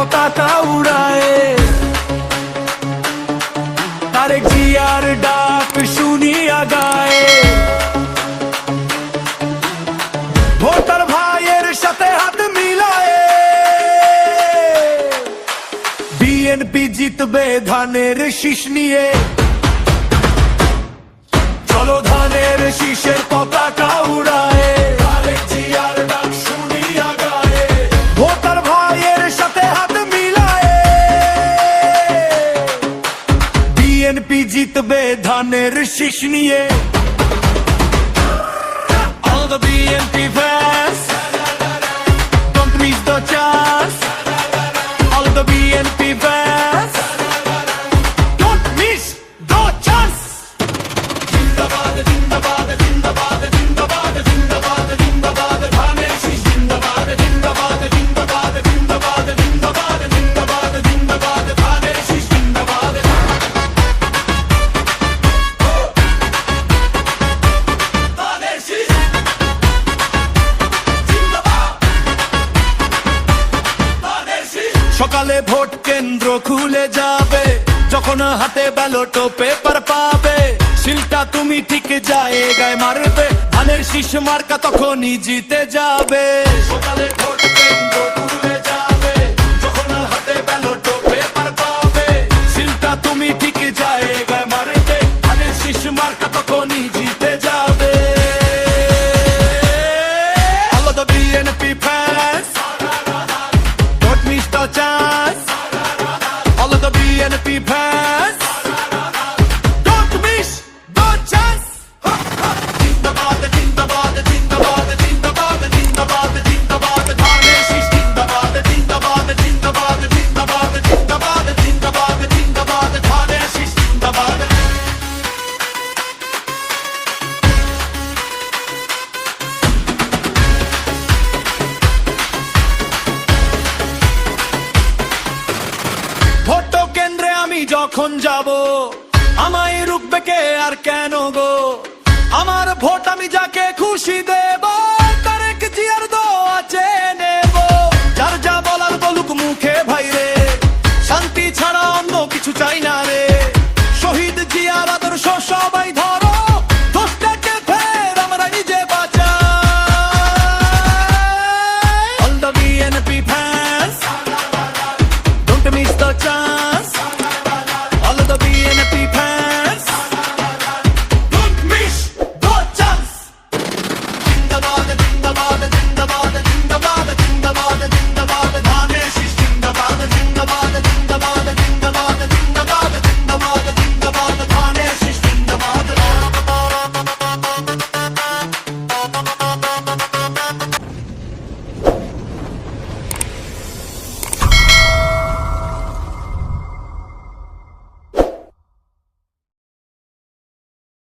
পতাকা উড়ায়, তারেক জিয়ার ডাক শুনিয়া গায়। ভোটার ভাইয়ের সাথে হাত মিলায়, বিএনপি জিতবে ধানের শীষ নিয়ে। চলো ধানের শীষের পতাকা উড়ায়, তারেক জিয়ার ডাক শুনিয়া গায়। ভোটার ভাইয়ের সাথে হাত মিলায়, বিএনপি জিতবে ধানের শীষ নিয়ে। All the BNP fans, don't miss the chance. All the BNP fans, don't miss the chance. Jindabad, Jindabad, Jindabad, Jindabad, Jindabad, Jindabad, Dhaner Shish Jindabad, Jindabad, Jindabad, Jindabad, Jindabad, Jindabad, Jindabad, Dhaner Shish Jindabad. Dhaner Shish Jindabad, Dhaner Shish. সকালে vote কেন্দ্র খুলে যাবে, যখন হাতে ballot paper পাবে, সিলটা তুমি ঠিক জায়গায় মারবে, ধানের শীষ মার্কা তখনই জিতে যাবে। সকালে ভোট কেন্দ্র খুলে যাবে, যখন হাতে ব্যালট পেপার পাবে, সিলটা তুমি ঠিক জায়গায় মারবে, ধানের শীষ মার্কা তখনই জিতে যাবে। All of the BNP fans, don't miss the chance. All of the BNP fans, don't miss the chance. Jindabad, Jindabad, Jindabad, Jindabad, Jindabad, Jindabad, Dhaner Shish Jindabad, Jindabad, Jindabad, Jindabad, Jindabad, Jindabad, Jindabad, Dhaner Shish Jindabad. Vote কেন্দ্রে আমি যখন যাব, আমায় রুখবে কে আর কেন গো? আমার vote আমি যাকে খুশি দেব, তারেক জিয়ার দোয়া চেয়ে নেব। যার যা বলার বলুক মুখে ভাই রে, শান্তি ছাড়া অন্য কিছু চাই না রে। শহীদ জিয়ার আদর্শ সবাই ধরো, দোষটাকে ফের আমরা নিজে বাঁচাই। All the BNP fans, don't miss the chance. All of the BNP fans, don't miss the chance. Jindabad, Jindabad, Jindabad.